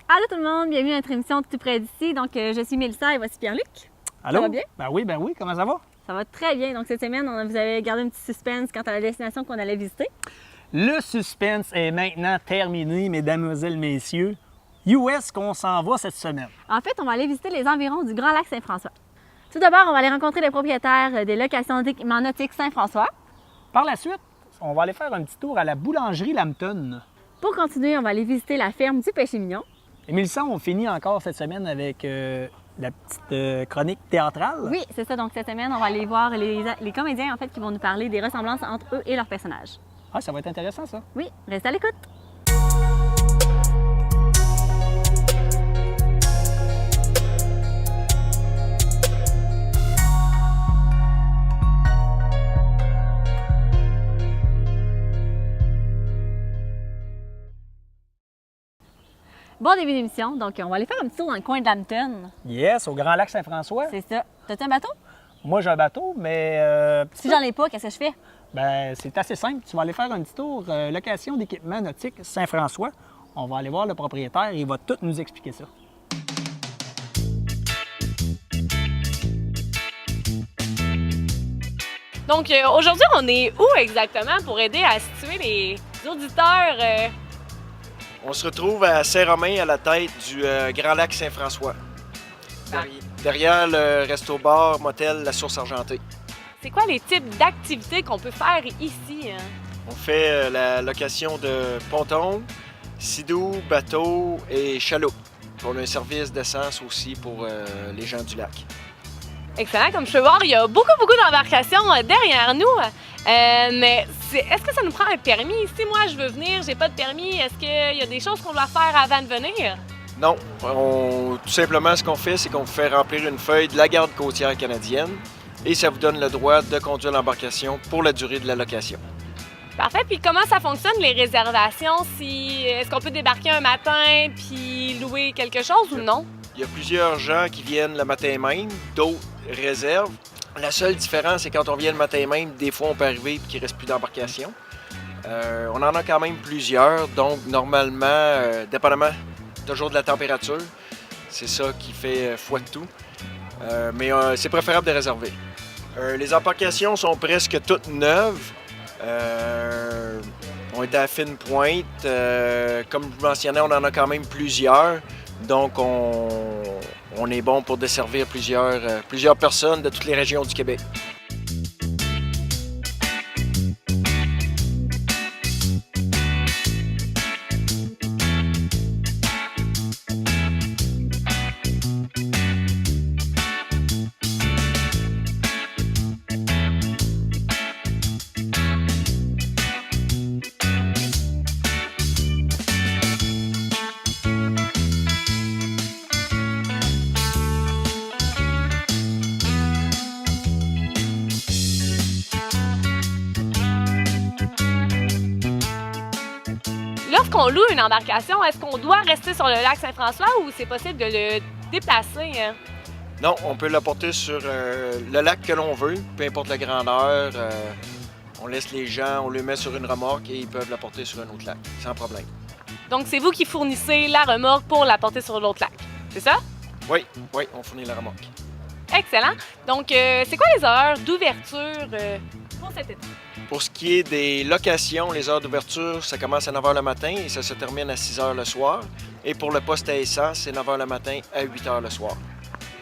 Allô tout le monde, bienvenue à notre émission Tout près d'ici. Donc, je suis Mélissa et voici Pierre-Luc. Allô? Ça va bien? Ben oui, comment ça va? Ça va très bien. Donc, cette semaine, vous avez gardé un petit suspense quant à la destination qu'on allait visiter. Le suspense est maintenant terminé, mesdames, messieurs. Où est-ce qu'on s'en va cette semaine? En fait, on va aller visiter les environs du Grand Lac Saint-François. Tout d'abord, on va aller rencontrer les propriétaires des locations d'équipements nautiques Saint-François. Par la suite, on va aller faire un petit tour à la boulangerie Lambton. Pour continuer, on va aller visiter la ferme du Péché Mignon. Et Mélissa, on finit encore cette semaine avec la petite chronique théâtrale. Oui, c'est ça. Donc, cette semaine, on va aller voir les comédiens, en fait, qui vont nous parler des ressemblances entre eux et leurs personnages. Ah, ça va être intéressant, ça. Oui, restez à l'écoute. Bon début d'émission, donc on va aller faire un petit tour dans le coin de Lambton. Yes, au Grand Lac Saint-François. C'est ça. T'as-tu un bateau? Moi, j'ai un bateau, mais... Si j'en ai pas, qu'est-ce que je fais? Ben, c'est assez simple. Tu vas aller faire un petit tour location d'équipement nautique Saint-François. On va aller voir le propriétaire et il va tout nous expliquer ça. Donc, aujourd'hui, on est où exactement pour aider à situer les auditeurs? On se retrouve à Saint-Romain, à la tête du Grand Lac Saint-François. Derrière le resto-bar, motel La Source Argentée. C'est quoi les types d'activités qu'on peut faire ici? Hein? On fait la location de pontons, sidous, bateaux et chaloupes. On a un service d'essence aussi pour les gens du lac. Excellent. Comme je peux voir, il y a beaucoup d'embarcations derrière nous. Mais est-ce que ça nous prend un permis? Si moi, je veux venir, j'ai pas de permis, est-ce qu'il y a des choses qu'on doit faire avant de venir? Non. Tout simplement, ce qu'on fait, c'est qu'on vous fait remplir une feuille de la garde côtière canadienne et ça vous donne le droit de conduire l'embarcation pour la durée de la location. Parfait. Puis comment ça fonctionne, les réservations? Est-ce qu'on peut débarquer un matin puis louer quelque chose ou non? Il y a plusieurs gens qui viennent le matin même, d'autres réservent. La seule différence, c'est quand on vient le matin même, des fois on peut arriver et qu'il ne reste plus d'embarcation. On en a quand même plusieurs, donc normalement, dépendamment toujours de la température, c'est ça qui fait foi de tout. Mais c'est préférable de réserver. Les embarcations sont presque toutes neuves. On est à fine pointe. Comme je vous mentionnais, on en a quand même plusieurs. Donc, on est bon pour desservir plusieurs personnes de toutes les régions du Québec. Lorsqu'on loue une embarcation, est-ce qu'on doit rester sur le lac Saint-François ou c'est possible de le déplacer? Hein? Non, on peut l'apporter sur le lac que l'on veut, peu importe la grandeur. On laisse les gens, on le met sur une remorque et ils peuvent l'apporter sur un autre lac, sans problème. Donc, c'est vous qui fournissez la remorque pour l'apporter sur l'autre lac, c'est ça? Oui, on fournit la remorque. Excellent. Donc, c'est quoi les heures d'ouverture pour cet été? Pour ce qui est des locations, les heures d'ouverture, ça commence à 9 h le matin et ça se termine à 6 h le soir. Et pour le poste à essence, c'est 9 h le matin à 8 h le soir.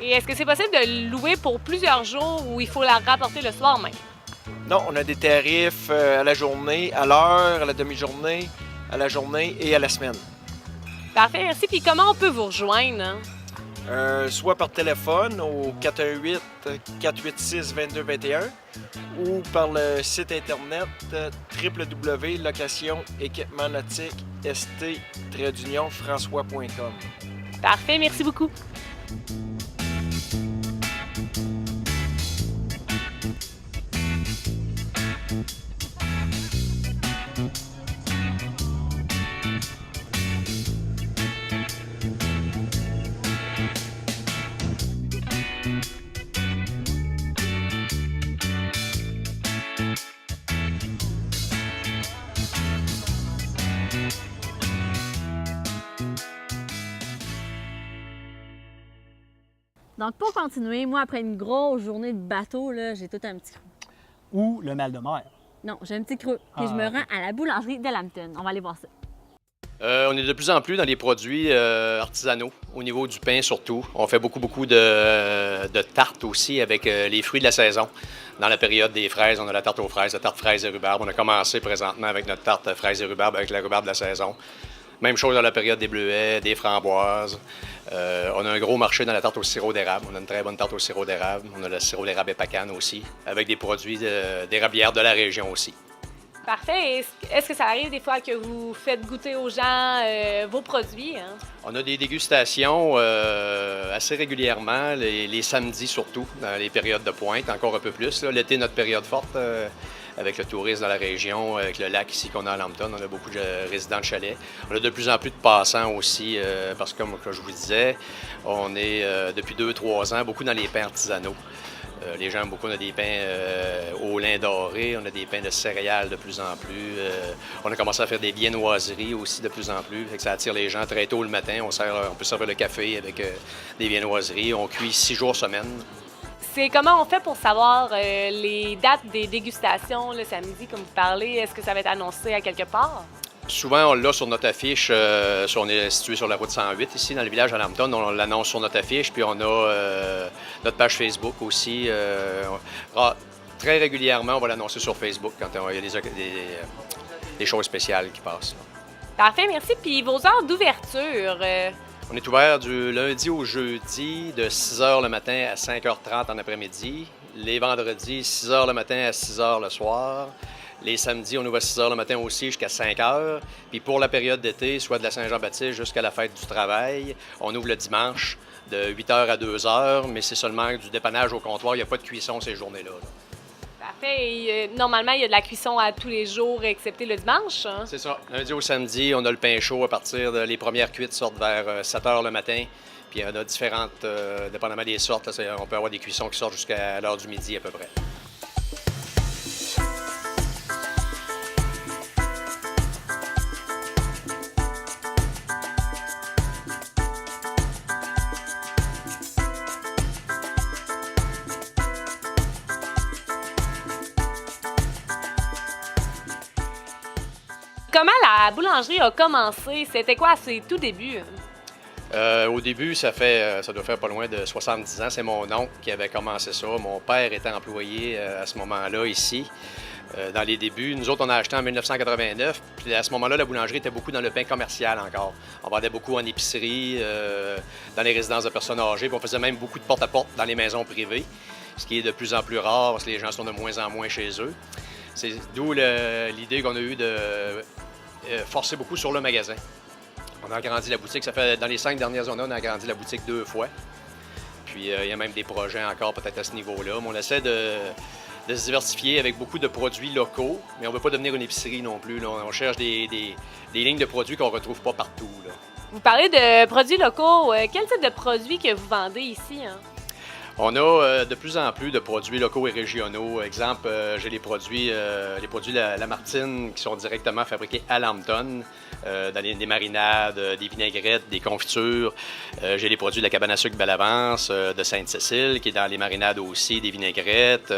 Et est-ce que c'est possible de louer pour plusieurs jours ou il faut la rapporter le soir même? Non, on a des tarifs à la journée, à l'heure, à la demi-journée, à la journée et à la semaine. Parfait, merci. Puis comment on peut vous rejoindre? Hein? Soit par téléphone au 418-486-2221 ou par le site internet www.location-équipement-nautique-st-françois.com. Parfait, merci beaucoup. Donc, pour continuer, moi, après une grosse journée de bateau, là, j'ai tout un petit creux. Ou le mal de mer. Non, j'ai un petit creux. Puis je me rends à la boulangerie de Lambton. On va aller voir ça. On est de plus en plus dans les produits artisanaux, au niveau du pain surtout. On fait beaucoup de tartes aussi avec les fruits de la saison. Dans la période des fraises, on a la tarte aux fraises, la tarte fraises et rhubarbe. On a commencé présentement avec notre tarte fraises et rhubarbe avec la rhubarbe de la saison. Même chose dans la période des bleuets, des framboises. On a un gros marché dans la tarte au sirop d'érable. On a une très bonne tarte au sirop d'érable. On a le sirop d'érable épacane aussi, avec des produits d'érablière de la région aussi. Parfait. Est-ce que ça arrive des fois que vous faites goûter aux gens vos produits? Hein? On a des dégustations assez régulièrement, les samedis surtout, dans les périodes de pointe, encore un peu plus. L'été, notre période forte, avec le tourisme dans la région, avec le lac ici qu'on a à Lambton. On a beaucoup de résidents de chalet. On a de plus en plus de passants aussi, parce que, comme je vous disais, on est depuis 2-3 ans beaucoup dans les pains artisanaux. Les gens aiment beaucoup. On a des pains au lin doré, on a des pains de céréales de plus en plus. On a commencé à faire des viennoiseries aussi de plus en plus. Fait que ça attire les gens très tôt le matin. On peut servir le café avec des viennoiseries. On cuit 6 jours semaine. C'est comment on fait pour savoir les dates des dégustations le samedi, comme vous parlez? Est-ce que ça va être annoncé à quelque part? Souvent, on l'a sur notre affiche. On est situé sur la route 108 ici, dans le village à Lambton. On l'annonce sur notre affiche. Puis on a notre page Facebook aussi. Très régulièrement, on va l'annoncer sur Facebook quand il y a des choses spéciales qui passent. Parfait, merci. Puis vos heures d'ouverture? On est ouvert du lundi au jeudi de 6 h le matin à 5h30 en après-midi. Les vendredis, 6 h le matin à 6 h le soir. Les samedis, on ouvre à 6 h le matin aussi jusqu'à 5 h. Puis pour la période d'été, soit de la Saint-Jean-Baptiste jusqu'à la fête du travail, on ouvre le dimanche de 8 h à 2 h, mais c'est seulement du dépannage au comptoir. Il n'y a pas de cuisson ces journées-là. Parfait. Et, normalement, il y a de la cuisson à tous les jours, excepté le dimanche. Hein? C'est ça. Lundi au samedi, on a le pain chaud à partir de... Les premières cuites sortent vers 7 h le matin. Puis on a différentes, dépendamment des sortes, là, on peut avoir des cuissons qui sortent jusqu'à l'heure du midi à peu près. Comment la boulangerie a commencé? C'était quoi à ses tout débuts? Au début, ça doit faire pas loin de 70 ans. C'est mon oncle qui avait commencé ça. Mon père était employé à ce moment-là ici. Dans les débuts, nous autres, on a acheté en 1989. Puis à ce moment-là, la boulangerie était beaucoup dans le pain commercial encore. On vendait beaucoup en épicerie, dans les résidences de personnes âgées. Puis on faisait même beaucoup de porte-à-porte dans les maisons privées, ce qui est de plus en plus rare parce que les gens sont de moins en moins chez eux. C'est d'où l'idée qu'on a eue de forcer beaucoup sur le magasin. On a agrandi la boutique. Ça fait dans les 5 dernières années, on a agrandi la boutique 2 fois. Puis il y a même des projets encore peut-être à ce niveau-là. Mais on essaie de se diversifier avec beaucoup de produits locaux, mais on ne veut pas devenir une épicerie non plus. Là. On cherche des lignes de produits qu'on ne retrouve pas partout. Là. Vous parlez de produits locaux. Quel type de produits que vous vendez ici? Hein? On a de plus en plus de produits locaux et régionaux. Exemple, j'ai les produits La Martine qui sont directement fabriqués à Lambton, dans des marinades, des vinaigrettes, des confitures. J'ai les produits de la cabane à sucre Bellavance, de Sainte-Cécile, qui est dans les marinades aussi, des vinaigrettes.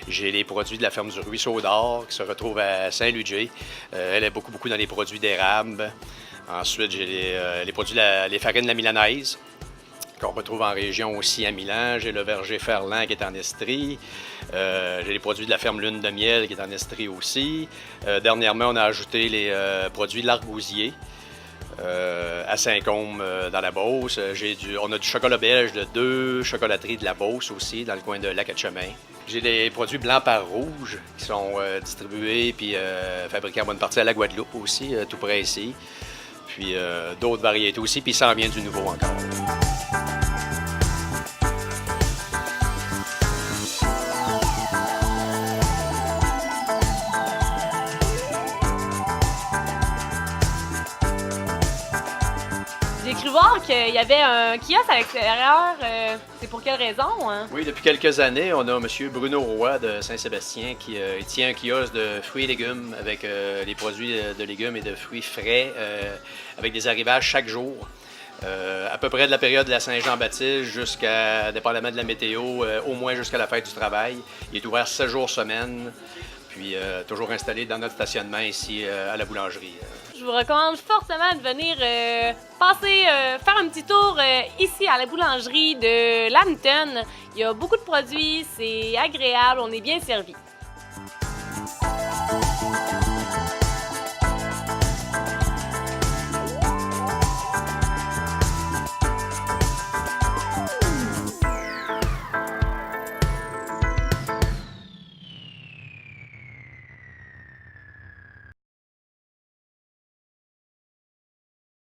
J'ai les produits de la ferme du Ruisseau d'Or, qui se retrouve à Saint-Ludger. Elle est beaucoup dans les produits d'érable. Ensuite, j'ai les produits, les farines de la Milanaise, qu'on retrouve en région aussi à Milan. J'ai le verger Ferland qui est en Estrie. J'ai les produits de la ferme Lune de Miel qui est en Estrie aussi. Dernièrement, on a ajouté les produits de l'Argousier à Saint-Côme dans la Beauce. On a du chocolat belge de 2 chocolateries de la Beauce aussi, dans le coin de Lac-à-Chemin. J'ai des produits blancs par rouge qui sont distribués puis fabriqués en bonne partie à la Guadeloupe aussi, tout près ici. Puis d'autres variétés aussi, puis ça en vient du nouveau encore. J'ai cru voir qu'il y avait un kiosque à l'extérieur. C'est pour quelle raison? Hein? Oui, depuis quelques années, on a M. Bruno Roy de Saint-Sébastien qui tient un kiosque de fruits et légumes avec les produits de légumes et de fruits frais avec des arrivages chaque jour. À peu près de la période de la Saint-Jean-Baptiste jusqu'à, dépendamment de la météo, au moins jusqu'à la fête du travail. Il est ouvert 7 jours semaine, puis toujours installé dans notre stationnement ici à la boulangerie. Je vous recommande fortement de venir faire un petit tour ici à la boulangerie de Lambton. Il y a beaucoup de produits, c'est agréable, on est bien servi.